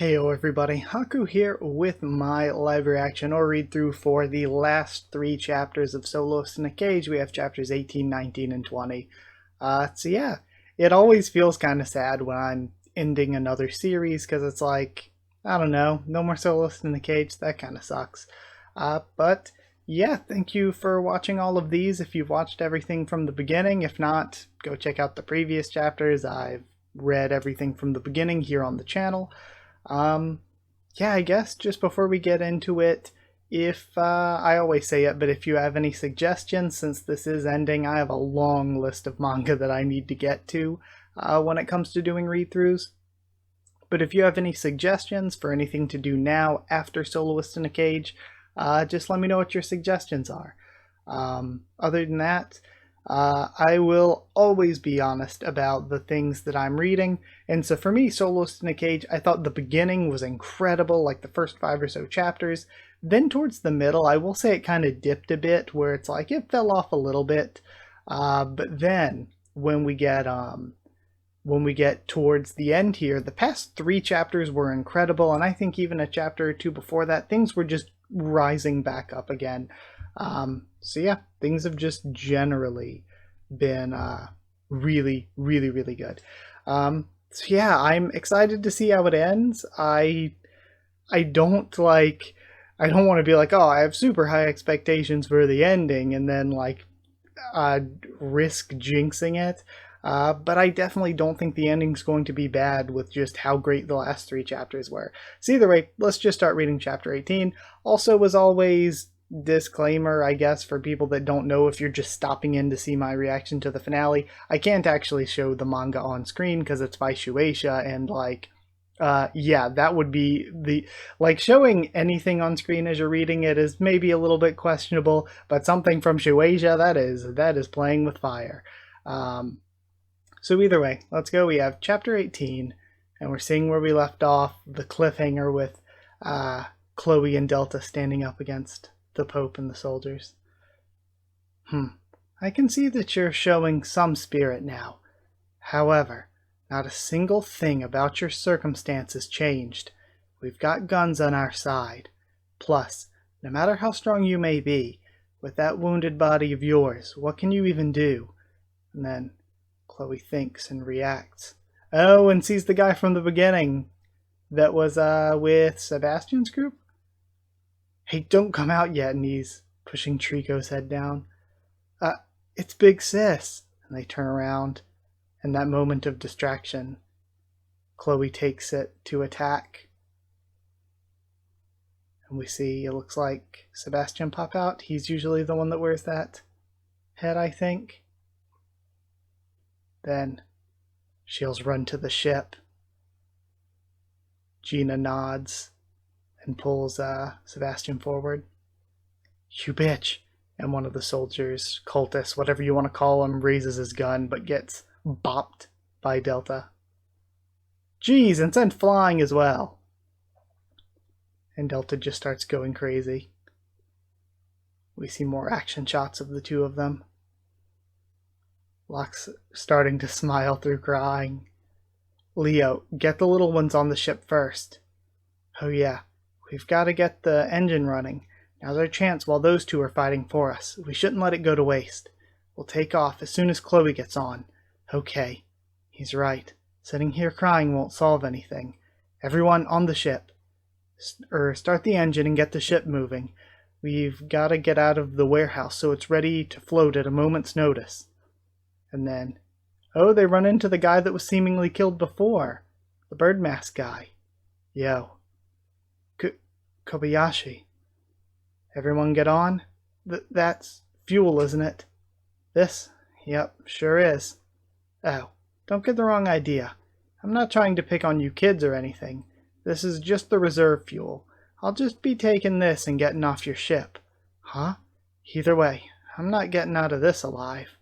Heyo everybody, Haku here with my live reaction or read through for the last three chapters of Soloist in a Cage. We have chapters 18, 19, and 20. So yeah, it always feels kind of sad when I'm ending another series because it's like, I don't know, no more Soloist in a Cage, that kind of sucks. But yeah, thank you for watching all of these if you've watched everything from the beginning. If not, go check out the previous chapters. I've read everything from the beginning here on the channel. Yeah, I guess just before we get into it, if I always say it, but if you have any suggestions, since this is ending, I have a long list of manga that I need to get to when it comes to doing read-throughs. But if you have any suggestions for anything to do now after Soloist in a Cage, just let me know what your suggestions are. Other than that, I will always be honest about the things that I'm reading. And so for me, Soloist in a Cage, I thought the beginning was incredible, like the first 5 or so chapters. Then towards the middle, I will say it kind of dipped a bit, where it's like it fell off a little bit. But then when we get towards the end here, the past 3 chapters were incredible, and I think even a chapter or 2 before that, things were just rising back up again. So yeah, things have just generally been really, really, really good. So yeah, I'm excited to see how it ends. I don't want to be like, oh, I have super high expectations for the ending and then like risk jinxing it. But I definitely don't think the ending's going to be bad with just how great the last 3 chapters were. So either way, let's just start reading chapter 18. Also, as always, disclaimer, I guess, for people that don't know, if you're just stopping in to see my reaction to the finale, I can't actually show the manga on screen because it's by Shueisha, and like, yeah, that would be like, showing anything on screen as you're reading it is maybe a little bit questionable, but something from Shueisha, that is playing with fire. So either way, let's go. We have chapter 18, and we're seeing where we left off, the cliffhanger with Chloe and Delta standing up against the Pope and the soldiers. I can see that you're showing some spirit now. However, not a single thing about your circumstances changed. We've got guns on our side. Plus, no matter how strong you may be, with that wounded body of yours, what can you even do? And then Chloe thinks and reacts. Oh, and sees the guy from the beginning that was with Sebastian's group? Hey, don't come out yet, and he's pushing Trico's head down. It's Big Sis. And they turn around, and that moment of distraction, Chloe takes it to attack. And we see, it looks like Sebastian pop out. He's usually the one that wears that head, I think. Then she'll run to the ship. Gina nods and pulls Sebastian forward. You bitch! And one of the soldiers, cultists, whatever you want to call him, raises his gun but gets bopped by Delta. Jeez, and sent flying as well. And Delta just starts going crazy. We see more action shots of the two of them. Locke's starting to smile through crying. Leo, get the little ones on the ship first. Oh yeah, we've got to get the engine running. Now's our chance while those two are fighting for us. We shouldn't let it go to waste. We'll take off as soon as Chloe gets on. Okay, he's right. Sitting here crying won't solve anything. Everyone on the ship. Start the engine and get the ship moving. We've got to get out of the warehouse so it's ready to float at a moment's notice. And then, oh, they run into the guy that was seemingly killed before. The bird mask guy. Yo. Kobayashi. Everyone get on? That's fuel, isn't it? This? Yep, sure is. Oh, don't get the wrong idea. I'm not trying to pick on you kids or anything. This is just the reserve fuel. I'll just be taking this and getting off your ship. Huh? Either way, I'm not getting out of this alive.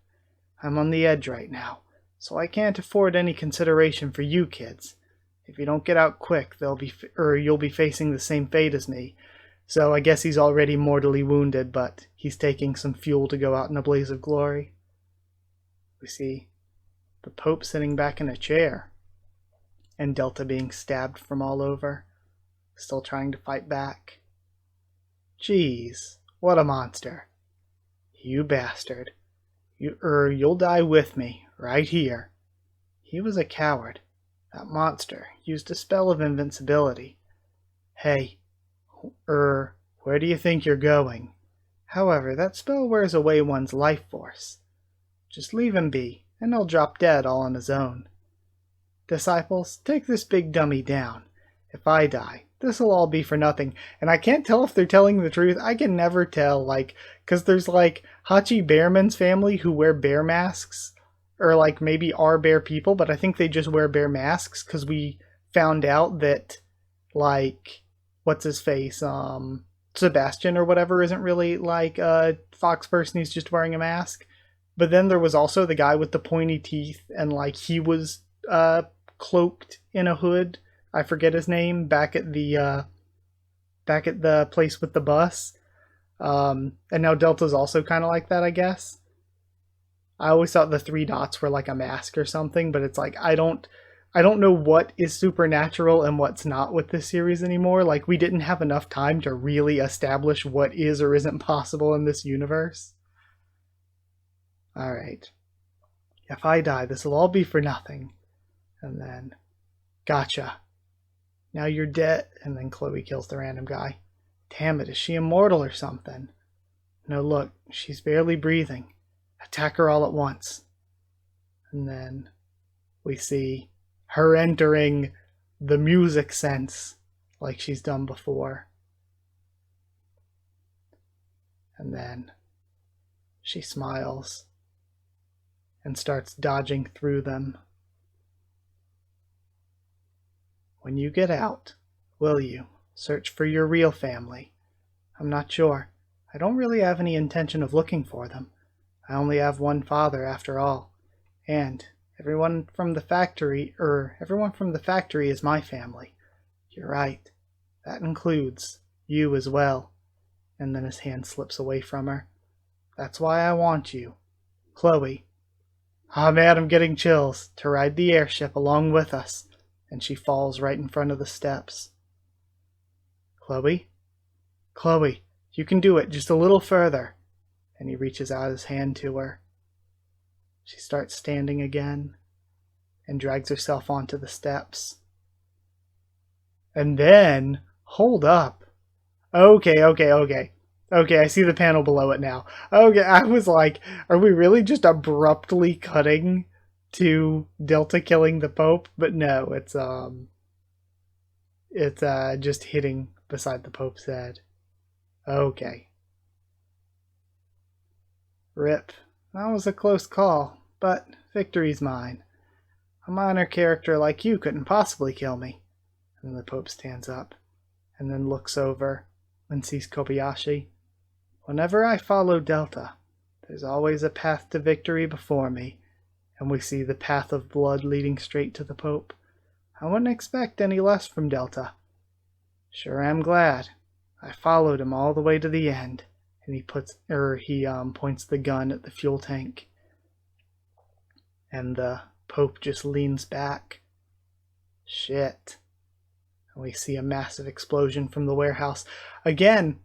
I'm on the edge right now, so I can't afford any consideration for you kids. If you don't get out quick, you'll be facing the same fate as me. So I guess he's already mortally wounded, but he's taking some fuel to go out in a blaze of glory. We see the Pope sitting back in a chair. and Delta being stabbed from all over, still trying to fight back. Jeez, what a monster. You bastard. You'll die with me, right here. He was a coward. That monster used a spell of invincibility. Hey, where do you think you're going? However, that spell wears away one's life force. Just leave him be, and he'll drop dead all on his own. Disciples, take this big dummy down. If I die, this'll all be for nothing. And I can't tell if they're telling the truth. I can never tell, because there's Hachi Bearman's family who wear bear masks, or maybe are bear people, but I think they just wear bear masks because we found out that what's his face, Sebastian or whatever isn't really a fox person, he's just wearing a mask. But then there was also the guy with the pointy teeth, and he was cloaked in a hood. I forget his name, back at the place with the bus. And now Delta's also kind of like that, I guess. I always thought the 3 dots were a mask or something, but it's I don't know what is supernatural and what's not with this series anymore. We didn't have enough time to really establish what is or isn't possible in this universe. Alright. If I die, this'll all be for nothing. And then, gotcha. Now you're dead. And then Chloe kills the random guy. Damn it, is she immortal or something? No, look, she's barely breathing. Attack her all at once. And then we see her entering the music sense like she's done before. And then she smiles and starts dodging through them. When you get out, will you search for your real family? I'm not sure. I don't really have any intention of looking for them. I only have one father after all. And everyone from the factory is my family. You're right. That includes you as well. And then his hand slips away from her. That's why I want you, Chloe. Ah, man, I'm getting chills. To ride the airship along with us. And she falls right in front of the steps. Chloe? Chloe, you can do it just a little further. And he reaches out his hand to her. She starts standing again and drags herself onto the steps. And then, hold up. Okay, I see the panel below it now. Okay, I was like, are we really just abruptly cutting to Delta killing the Pope? But no, it's just hitting beside the Pope's head. Okay. Rip. That was a close call, but victory's mine. A minor character like you couldn't possibly kill me. And then the Pope stands up, and then looks over and sees Kobayashi. Whenever I follow Delta, there's always a path to victory before me, and we see the path of blood leading straight to the Pope. I wouldn't expect any less from Delta. Sure am glad. I followed him all the way to the end, and he points the gun at the fuel tank. And the Pope just leans back. Shit. And we see a massive explosion from the warehouse. Again,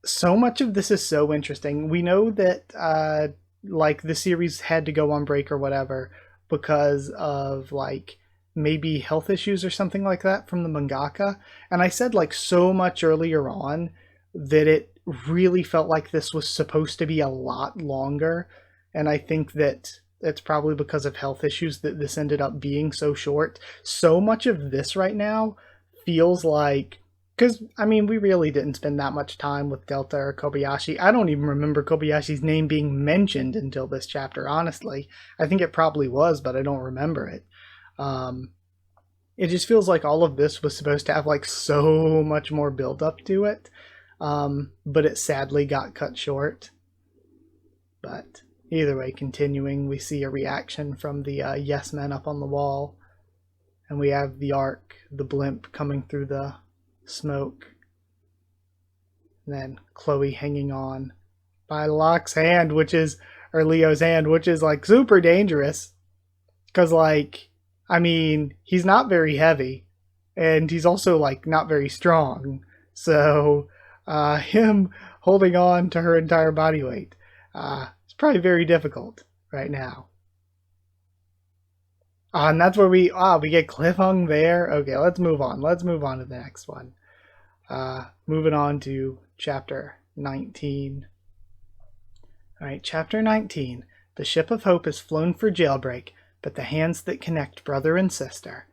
so much of this is so interesting. We know that the series had to go on break or whatever because of maybe health issues or something like that from the mangaka. And I said so much earlier on that it really felt like this was supposed to be a lot longer. And I think that it's probably because of health issues that this ended up being so short. So much of this right now feels because, we really didn't spend that much time with Delta or Kobayashi. I don't even remember Kobayashi's name being mentioned until this chapter, honestly. I think it probably was, but I don't remember it. It just feels like all of this was supposed to have so much more build up to it. But it sadly got cut short. But either way, continuing, we see a reaction from the Yes Men up on the wall. And we have the Ark, the blimp, coming through the smoke. And then Chloe hanging on by Leo's hand, which is super dangerous. Because, I mean, he's not very heavy, and he's also, like, not very strong. So, him holding on to her entire body weight, it's probably very difficult right now. And that's where we get cliffhung there. Okay, let's move on. Let's move on to the next one. Moving on to chapter 19. All right, chapter 19. The ship of hope is flown for jailbreak, but the hands that connect brother and sister.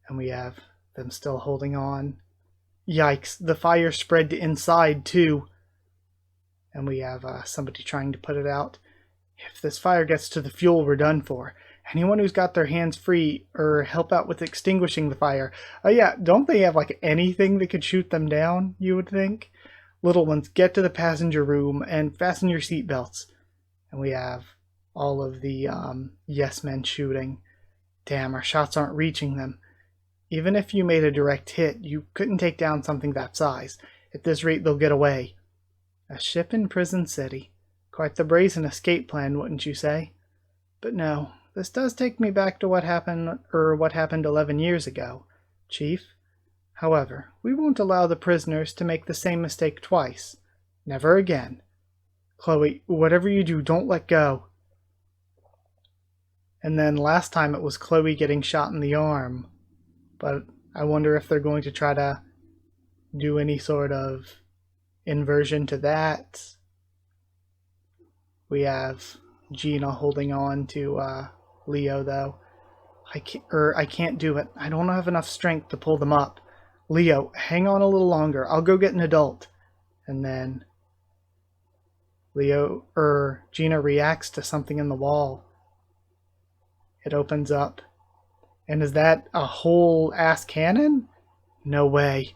And we have them still holding on. Yikes, the fire spread to inside too. And we have somebody trying to put it out. If this fire gets to the fuel, we're done for. Anyone who's got their hands free or help out with extinguishing the fire. Yeah, don't they have like anything that could shoot them down, you would think? Little ones, get to the passenger room and fasten your seatbelts. And we have all of the yes men shooting. Damn, our shots aren't reaching them. Even if you made a direct hit, you couldn't take down something that size. At this rate, they'll get away. A ship in Prison City. Quite the brazen escape plan, wouldn't you say? But no, this does take me back to what happened 11 years ago, Chief. However, we won't allow the prisoners to make the same mistake twice. Never again. Chloe, whatever you do, don't let go. And then last time it was Chloe getting shot in the arm. But I wonder if they're going to try to do any sort of inversion to that. We have Gina holding on to Leo, though. I can't do it. I don't have enough strength to pull them up. Leo, hang on a little longer. I'll go get an adult. And then Gina reacts to something in the wall. It opens up. And is that a whole ass cannon? No way.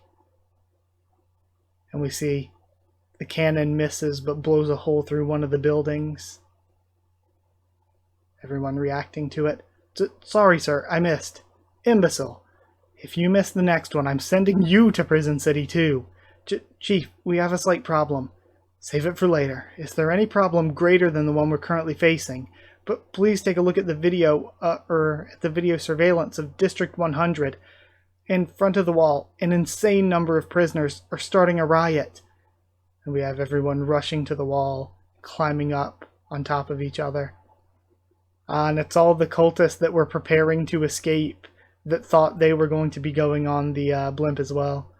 And we see the cannon misses but blows a hole through one of the buildings. Everyone reacting to it. Sorry, sir, I missed. Imbecile. If you miss the next one, I'm sending you to Prison City too. Chief, we have a slight problem. Save it for later. Is there any problem greater than the one we're currently facing? But please take a look at the video, at the video surveillance of District 100. In front of the wall, an insane number of prisoners are starting a riot. And we have everyone rushing to the wall, climbing up on top of each other. And it's all the cultists that were preparing to escape that thought they were going to be going on the blimp as well.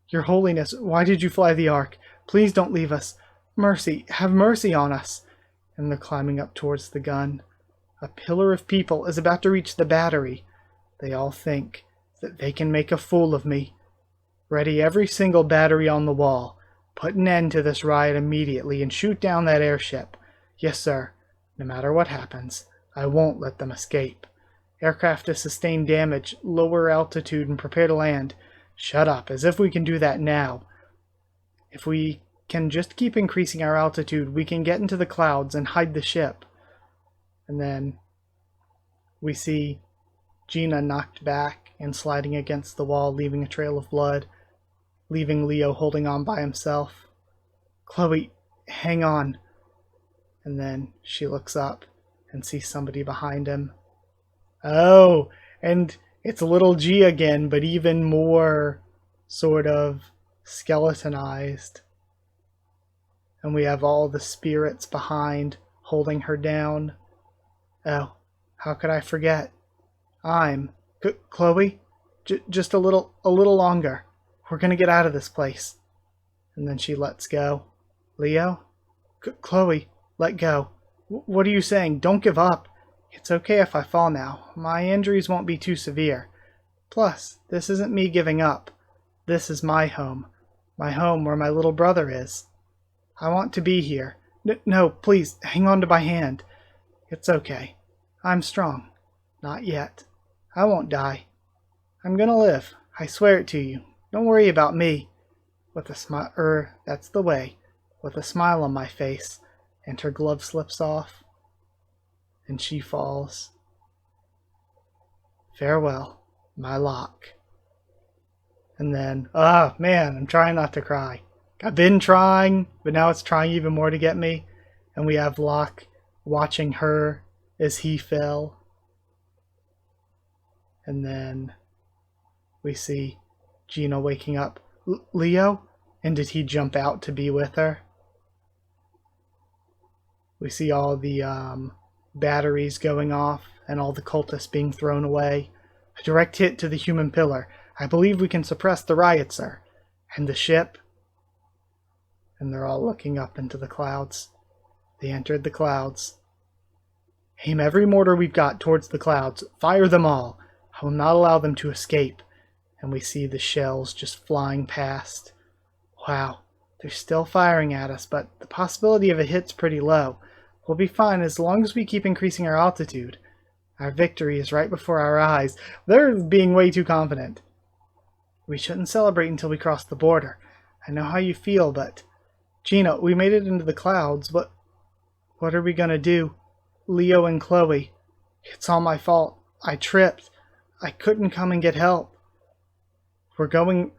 Your Holiness, why did you fly the Ark? Please don't leave us. Mercy, have mercy on us. And they're climbing up towards the gun. A pillar of people is about to reach the battery. They all think that they can make a fool of me. Ready every single battery on the wall. Put an end to this riot immediately and shoot down that airship. Yes, sir. No matter what happens, I won't let them escape. Aircraft has sustained damage. Lower altitude and prepare to land. Shut up, as if we can do that now. If we can just keep increasing our altitude, we can get into the clouds and hide the ship. And then we see Gina knocked back and sliding against the wall, leaving a trail of blood, leaving Leo holding on by himself. Chloe, hang on. And then she looks up and sees somebody behind him. Oh, and it's little G again, but even more sort of skeletonized. And we have all the spirits behind holding her down. Oh, how could I forget? I'm Chloe. Just a little longer. We're gonna get out of this place. And then she lets go. Leo? Chloe, let go. What are you saying? Don't give up. It's okay if I fall now. My injuries won't be too severe. Plus, this isn't me giving up. This is my home. My home where my little brother is. I want to be here. No, please, hang on to my hand. It's okay. I'm strong. Not yet. I won't die. I'm gonna live. I swear it to you. Don't worry about me. With a smile, that's the way. With a smile on my face, and her glove slips off, and she falls. Farewell, my Locke. And then, man, I'm trying not to cry. I've been trying, but now it's trying even more to get me. And we have Locke watching her as he fell. And then we see Gina waking up. Leo? And did he jump out to be with her? We see all the batteries going off and all the cultists being thrown away. A direct hit to the human pillar. I believe we can suppress the riot, sir. And the ship? And they're all looking up into the clouds. They entered the clouds. Aim every mortar we've got towards the clouds. Fire them all. I will not allow them to escape. And we see the shells just flying past. Wow, they're still firing at us, but the possibility of a hit's pretty low. We'll be fine as long as we keep increasing our altitude. Our victory is right before our eyes. They're being way too confident. We shouldn't celebrate until we cross the border. I know how you feel, but... Gina, we made it into the clouds, but... What are we gonna do? Leo and Chloe. It's all my fault. I tripped. I couldn't come and get help. We're going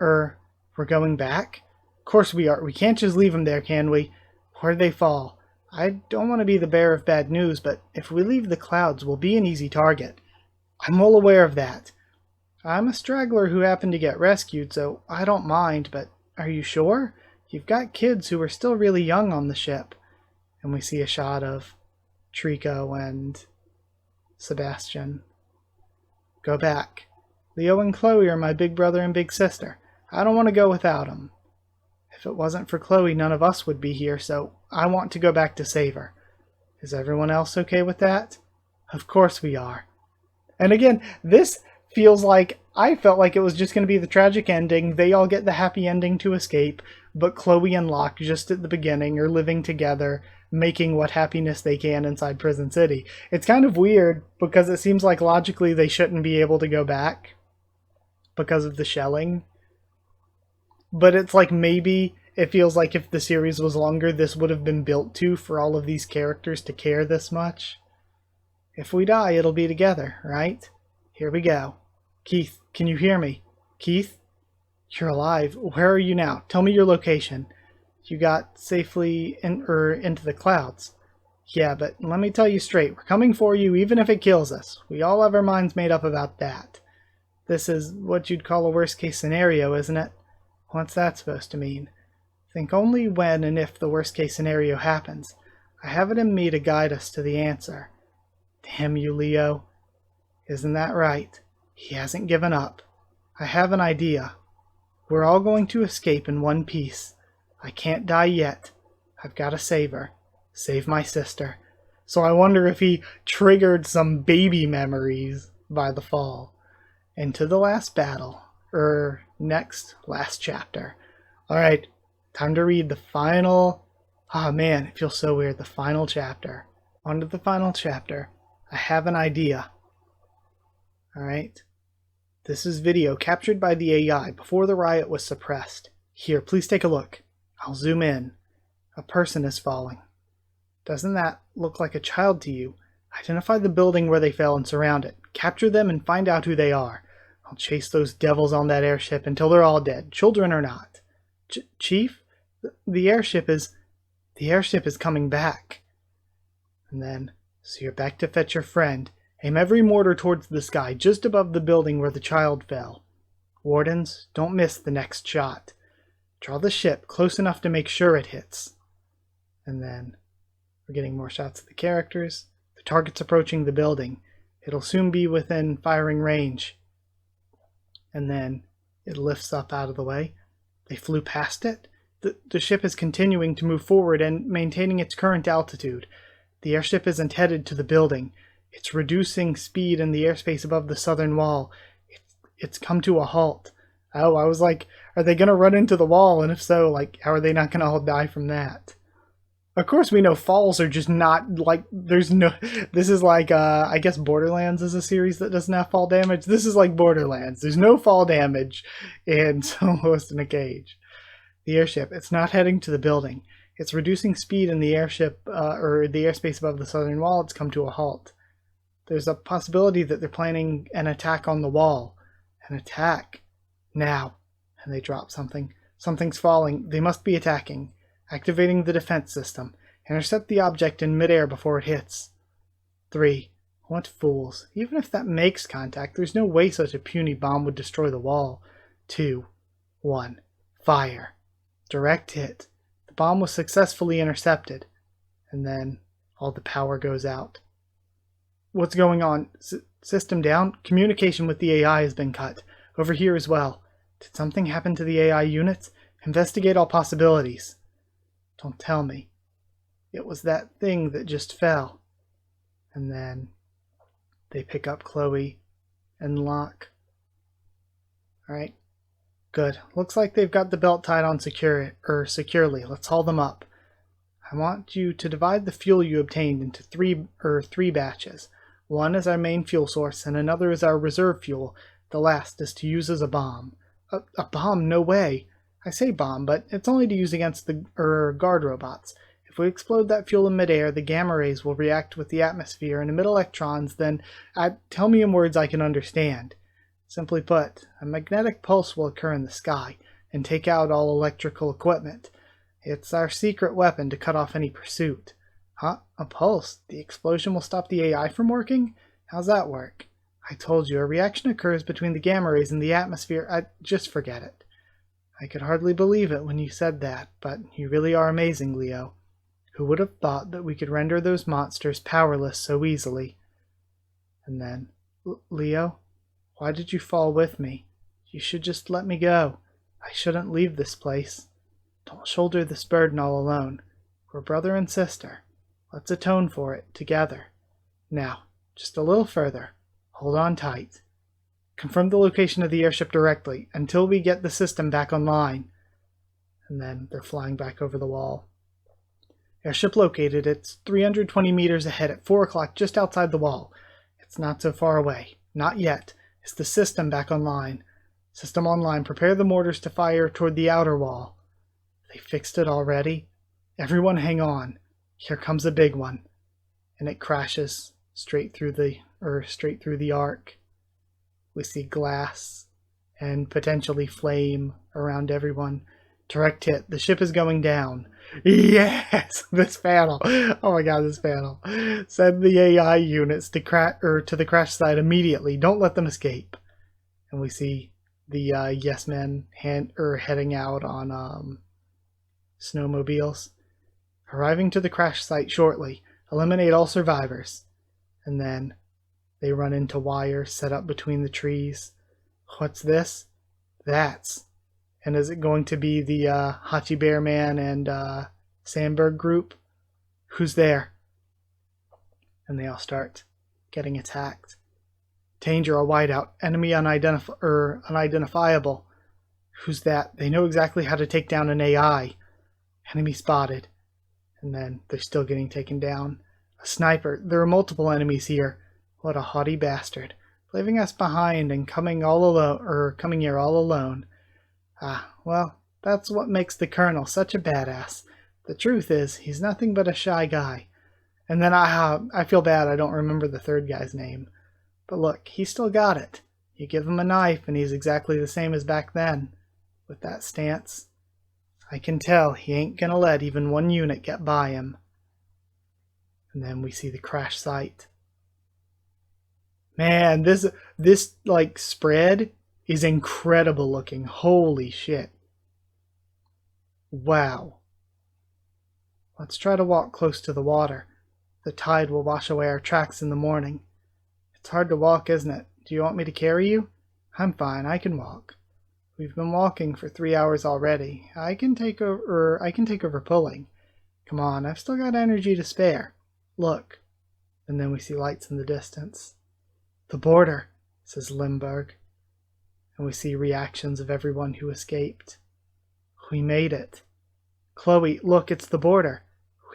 back? Of course we are. We can't just leave them there, can we? Where'd they fall? I don't want to be the bearer of bad news, but if we leave the clouds, we'll be an easy target. I'm well aware of that. I'm a straggler who happened to get rescued, so I don't mind, but are you sure? You've got kids who are still really young on the ship. And we see a shot of Trico and Sebastian. Go back. Leo and Chloe are my big brother and big sister. I don't want to go without them. If it wasn't for Chloe, none of us would be here, so I want to go back to save her. Is everyone else okay with that? Of course we are. And again, this feels like I felt like it was just going to be the tragic ending. They all get the happy ending to escape, but Chloe and Locke, just at the beginning, are living together, making what happiness they can inside Prison City. It's kind of weird because it seems like logically they shouldn't be able to go back because of the shelling. But it's like maybe it feels like if the series was longer, this would have been built to for all of these characters to care this much. If we die, it'll be together, right? Here we go. Keith, can you hear me? Keith? You're alive. Where are you now? Tell me your location. You got safely into the clouds. Yeah, but let me tell you straight. We're coming for you even if it kills us. We all have our minds made up about that. This is what you'd call a worst-case scenario, isn't it? What's that supposed to mean? Think only when and if the worst-case scenario happens. I have it in me to guide us to the answer. Damn you, Leo. Isn't that right? He hasn't given up. I have an idea. We're all going to escape in one piece. I can't die yet. I've got to save her. Save my sister. So I wonder if he triggered some baby memories by the fall. Into the last battle. Last chapter. Alright, time to read the final... Ah, man, it feels so weird. The final chapter. On to the final chapter. I have an idea. Alright. This is video captured by the AI before the riot was suppressed. Here, please take a look. I'll zoom in. A person is falling. Doesn't that look like a child to you? Identify the building where they fell and surround it. Capture them and find out who they are. I'll chase those devils on that airship until they're all dead, children or not. Chief? The airship is coming back. And then, so you're back to fetch your friend. Aim every mortar towards the sky, just above the building where the child fell. Wardens, don't miss the next shot. Draw the ship close enough to make sure it hits. And then, we're getting more shots of the characters. The target's approaching the building. It'll soon be within firing range. And then, it lifts up out of the way. They flew past it. The ship is continuing to move forward and maintaining its current altitude. The airship isn't headed to the building. It's reducing speed in the airspace above the southern wall. It's come to a halt. Oh, I was like, are they going to run into the wall? And if so, like, how are they not going to all die from that? Of course, we know falls are just not, like, there's no... This is like, I guess Borderlands is a series that doesn't have fall damage. This is like Borderlands. There's no fall damage in Soloist in a Cage. The airship, it's not heading to the building. It's reducing speed in the airship, or the airspace above the southern wall. It's come to a halt. There's a possibility that they're planning an attack on the wall. An attack. Now. And they drop something. Something's falling. They must be attacking. Activating the defense system. Intercept the object in midair before it hits. 3. What fools. Even if that makes contact, there's no way such a puny bomb would destroy the wall. 2. 1. Fire. Direct hit. The bomb was successfully intercepted. And then all the power goes out. What's going on? System down? Communication with the AI has been cut. Over here as well. Did something happen to the AI units? Investigate all possibilities. Don't tell me. It was that thing that just fell. And then they pick up Chloe and Locke. Alright. Good. Looks like they've got the belt tied on securely. Let's haul them up. I want you to divide the fuel you obtained into three batches. One is our main fuel source, and another is our reserve fuel. The last is to use as a bomb. A bomb? No way. I say bomb, but it's only to use against the guard robots. If we explode that fuel in midair, the gamma rays will react with the atmosphere and emit electrons, then tell me in words I can understand. Simply put, a magnetic pulse will occur in the sky and take out all electrical equipment. It's our secret weapon to cut off any pursuit. Huh? A pulse? The explosion will stop the AI from working? How's that work? I told you, a reaction occurs between the gamma rays and the atmosphere. Just forget it. I could hardly believe it when you said that, but you really are amazing, Leo. Who would have thought that we could render those monsters powerless so easily? And then, Leo, why did you fall with me? You should just let me go. I shouldn't leave this place. Don't shoulder this burden all alone. We're brother and sister. Let's atone for it together. Now, just a little further. Hold on tight. Confirm the location of the airship directly until we get the system back online. And then they're flying back over the wall. Airship located. It's 320 meters ahead at 4 o'clock just outside the wall. It's not so far away. Not yet. Is the system back online? System online. Prepare the mortars to fire toward the outer wall. They fixed it already? Everyone hang on. Here comes a big one. And it crashes straight through the arc. We see glass and potentially flame around everyone. Direct hit. The ship is going down. Yes! This panel. Oh my god, this panel. Send the AI units to the crash site immediately. Don't let them escape. And we see the Yes Men heading out on snowmobiles. Arriving to the crash site shortly. Eliminate all survivors. And then they run into wires set up between the trees. What's this? That's. And is it going to be the Hachi Bear Man and Sandberg group? Who's there? And they all start getting attacked. Danger, a whiteout. Enemy unidentifiable. Who's that? They know exactly how to take down an AI. Enemy spotted. And then they're still getting taken down. A sniper. There are multiple enemies here. What a haughty bastard. Leaving us behind and coming here all alone. Ah, well, that's what makes the Colonel such a badass. The truth is, he's nothing but a shy guy. And then I feel bad I don't remember the third guy's name. But look, he still got it. You give him a knife and he's exactly the same as back then. With that stance, I can tell he ain't gonna let even one unit get by him. And then we see the crash site. Man, this like spread is incredible looking. Holy shit. Wow. Let's try to walk close to the water. The tide will wash away our tracks in the morning. It's hard to walk, isn't it? Do you want me to carry you? I'm fine, I can walk. We've been walking for 3 hours already. I can take over pulling. Come on, I've still got energy to spare. Look. And then we see lights in the distance. The border, says Limburg. And we see reactions of everyone who escaped. We made it. Chloe, look, it's the border.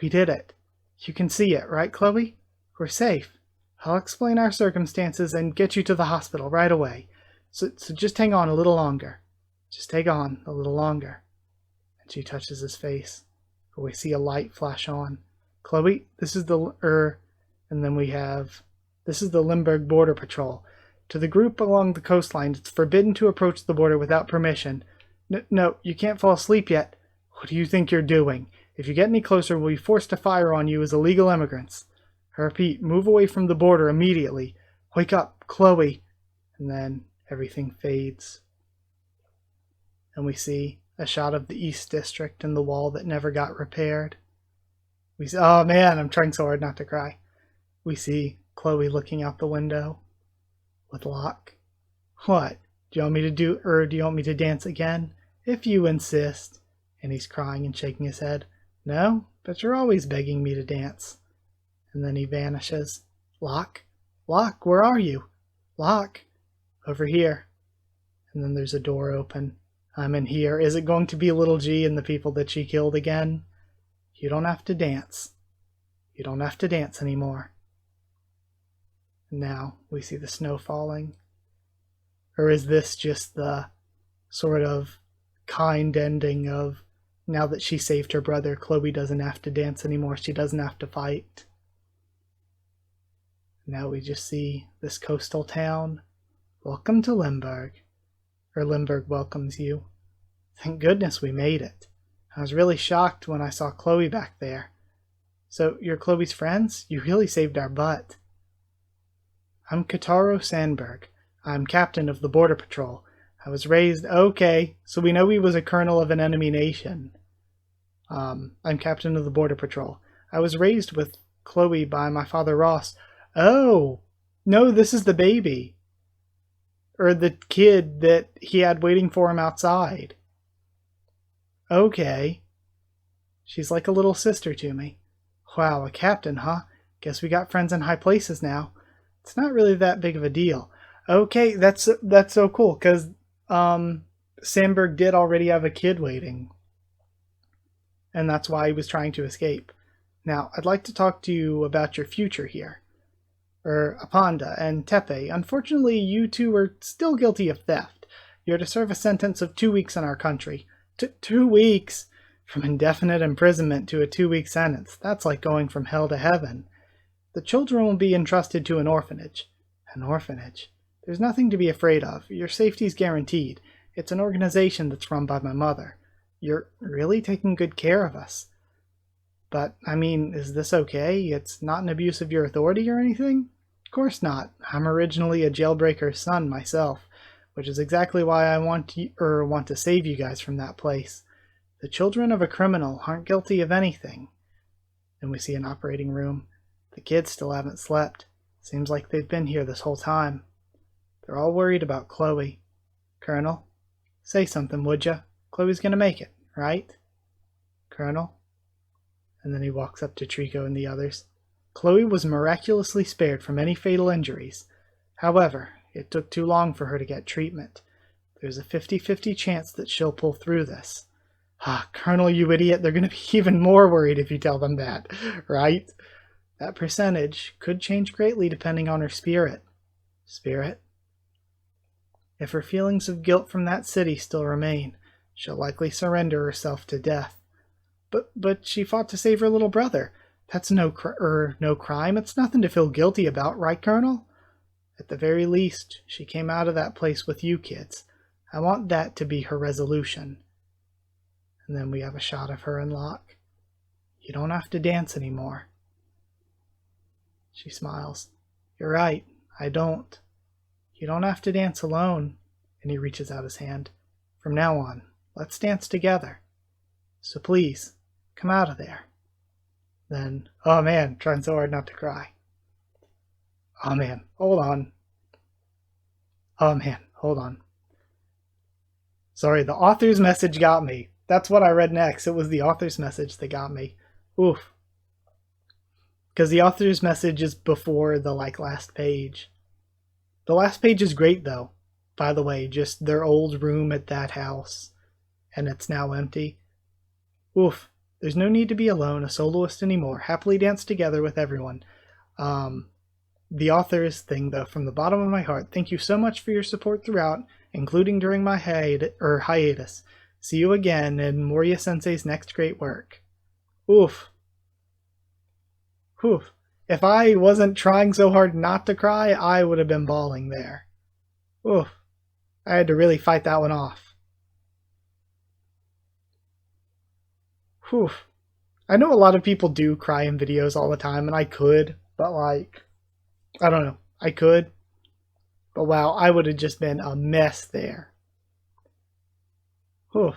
We did it. You can see it, right, Chloe? We're safe. I'll explain our circumstances and get you to the hospital right away. So just hang on a little longer. Just hang on a little longer. And she touches his face. We see a light flash on. Chloe, this is the Limburg Border Patrol. To the group along the coastline, it's forbidden to approach the border without permission. No, you can't fall asleep yet. What do you think you're doing? If you get any closer, we'll be forced to fire on you as illegal immigrants. I repeat, move away from the border immediately. Wake up, Chloe. And then everything fades. And we see a shot of the East District and the wall that never got repaired. We see, oh man, I'm trying so hard not to cry. We see Chloe looking out the window with Locke. What? Do you want me to do, or do you want me to dance again? If you insist. And he's crying and shaking his head. No, but you're always begging me to dance. And then he vanishes. Locke? Locke, where are you? Locke? Over here. And then there's a door open. I'm in here. Is it going to be Little G and the people that she killed again? You don't have to dance. You don't have to dance anymore. And now we see the snow falling. Or is this just the sort of kind ending of now that she saved her brother, Chloe doesn't have to dance anymore. She doesn't have to fight. Now we just see this coastal town. Welcome to Limburg. Or Limburg welcomes you. Thank goodness we made it. I was really shocked when I saw Chloe back there. So, you're Chloe's friends? You really saved our butt. I'm Kotaro Sandberg. I'm captain of the Border Patrol. I was raised... Okay, so we know he was a colonel of an enemy nation. I'm captain of the Border Patrol. I was raised with Chloe by my father Ross. Oh! No, this is the baby. Or the kid that he had waiting for him outside. Okay. She's like a little sister to me. Wow, a captain, huh? Guess we got friends in high places now. It's not really that big of a deal. Okay, that's so cool, because Sandberg did already have a kid waiting. And that's why he was trying to escape. Now, I'd like to talk to you about your future here. Apanda and Tepe, unfortunately you two are still guilty of theft. You're to serve a sentence of 2 weeks in our country. 2 weeks? From indefinite imprisonment to a 2-week sentence. That's like going from hell to heaven. The children will be entrusted to an orphanage. An orphanage? There's nothing to be afraid of. Your safety's guaranteed. It's an organization that's run by my mother. You're really taking good care of us. But, I mean, is this okay? It's not an abuse of your authority or anything? Of course not. I'm originally a jailbreaker's son myself, which is exactly why I want to save you guys from that place. The children of a criminal aren't guilty of anything. And we see an operating room. The kids still haven't slept. Seems like they've been here this whole time. They're all worried about Chloe. Colonel, say something, would ya? Chloe's gonna make it, right? Colonel? And then he walks up to Trico and the others. Chloe was miraculously spared from any fatal injuries. However, it took too long for her to get treatment. There's a 50-50 chance that she'll pull through this. Ah, Colonel, you idiot, they're going to be even more worried if you tell them that, right? That percentage could change greatly depending on her spirit. Spirit? If her feelings of guilt from that city still remain, she'll likely surrender herself to death. But she fought to save her little brother. That's no crime. It's nothing to feel guilty about, right, Colonel? At the very least, she came out of that place with you kids. I want that to be her resolution. And then we have a shot of her and Locke. You don't have to dance anymore. She smiles. You're right, I don't. You don't have to dance alone. And he reaches out his hand. From now on, let's dance together. So please, come out of there. Then, oh man, trying so hard not to cry. Oh man, hold on. Oh man, hold on. Sorry, the author's message got me. That's what I read next. It was the author's message that got me. Oof. Because the author's message is before the last page. The last page is great though. By the way, just their old room at that house. And it's now empty. Oof. There's no need to be alone, a soloist anymore. Happily dance together with everyone. The author's thing though, from the bottom of my heart, thank you so much for your support throughout, including during my hiatus. See you again in Moria Sensei's next great work. Oof. Oof. If I wasn't trying so hard not to cry, I would have been bawling there. Oof. I had to really fight that one off. Oof. I know a lot of people do cry in videos all the time, and I could. But like, I don't know. I could. But wow, I would have just been a mess there. Whew.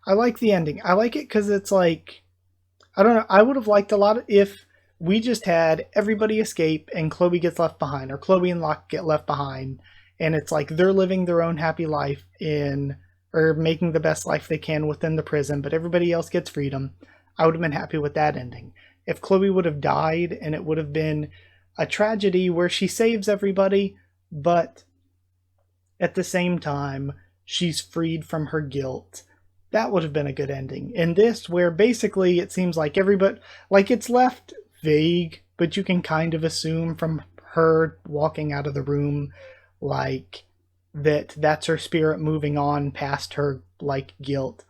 I like the ending. I like it because it's like, I don't know. I would have liked a lot if we just had everybody escape and Chloe gets left behind, or Chloe and Locke get left behind, and it's like they're living their own happy life in, or making the best life they can within the prison, but everybody else gets freedom. I would have been happy with that ending. If Chloe would have died and it would have been a tragedy where she saves everybody, but at the same time, she's freed from her guilt. That would have been a good ending. In this, where basically it seems like everybody, like it's left vague, but you can kind of assume from her walking out of the room, like that's her spirit moving on past her like guilt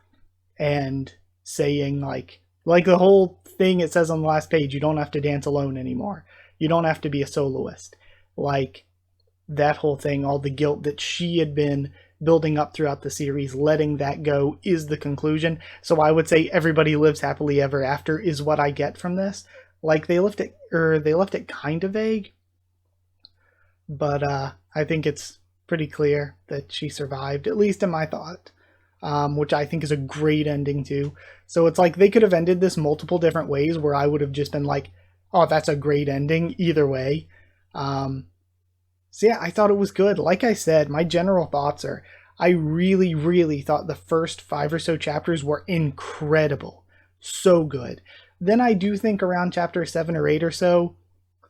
and saying like the whole thing it says on the last page, you don't have to dance alone anymore. You don't have to be a soloist. Like that whole thing, all the guilt that she had been building up throughout the series, letting that go is the conclusion. So I would say everybody lives happily ever after is what I get from this. Like they left it kind of vague, but I think it's pretty clear that she survived, at least in my thought, which I think is a great ending too. So it's like they could have ended this multiple different ways where I would have just been like, oh, that's a great ending either way. So yeah, I thought it was good. Like I said, my general thoughts are I really, really thought the first 5 or so chapters were incredible. So good. Then I do think around chapter 7 or 8 or so,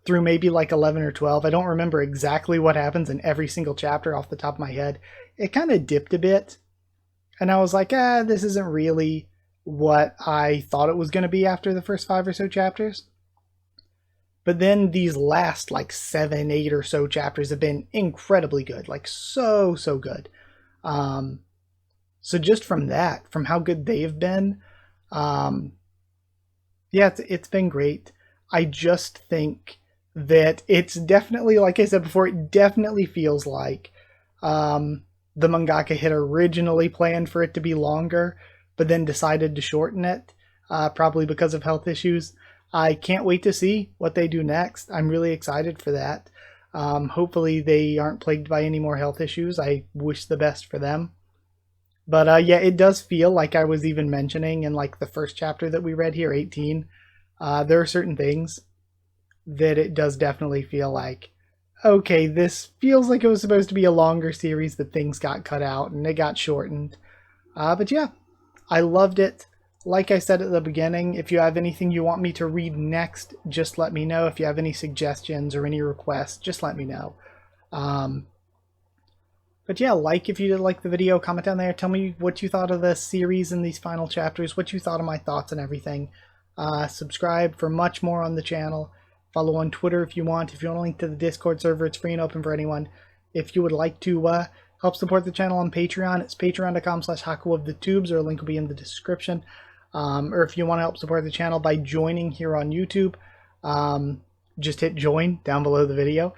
through maybe like 11 or 12, I don't remember exactly what happens in every single chapter off the top of my head. It kind of dipped a bit. And I was like, this isn't really what I thought it was going to be after the first 5 or so chapters. But then these last like 7, 8 or so chapters have been incredibly good, like so good. So just from that, from how good they have been, yeah, it's been great. I just think that it's definitely, like I said before, it definitely feels like the mangaka had originally planned for it to be longer, but then decided to shorten it, probably because of health issues. I can't wait to see what they do next. I'm really excited for that. Hopefully they aren't plagued by any more health issues. I wish the best for them. But yeah, it does feel like I was even mentioning in like the first chapter that we read here, 18. There are certain things that it does definitely feel like, okay, this feels like it was supposed to be a longer series, but things got cut out and it got shortened. But yeah, I loved it. Like I said at the beginning, if you have anything you want me to read next, just let me know. If you have any suggestions or any requests, just let me know. But yeah, if you did like the video, comment down there. Tell me what you thought of the series and these final chapters, what you thought of my thoughts and everything. Subscribe for much more on the channel. Follow on Twitter if you want. If you want a link to the Discord server, it's free and open for anyone. If you would like to help support the channel on Patreon, it's patreon.com/HakuofTheTubes, or a link will be in the description. Or if you want to help support the channel by joining here on YouTube, just hit join down below the video.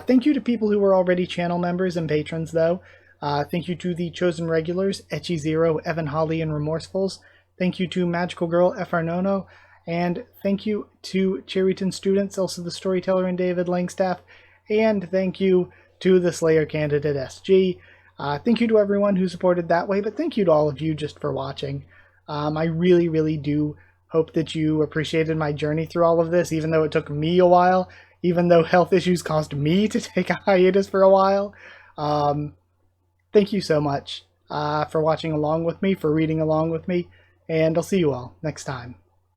Thank you to people who are already channel members and patrons, though. Thank you to the chosen regulars, Etchy Zero, Evan Holly, and Remorsefuls. Thank you to Magical Girl, FR Nono. And thank you to Cherryton students, Elsa the Storyteller, and David Langstaff. And thank you to the Slayer candidate, SG. Thank you to everyone who supported that way, but thank you to all of you just for watching. I really, really do hope that you appreciated my journey through all of this, even though it took me a while, even though health issues caused me to take a hiatus for a while. Thank you so much for watching along with me, for reading along with me, and I'll see you all next time.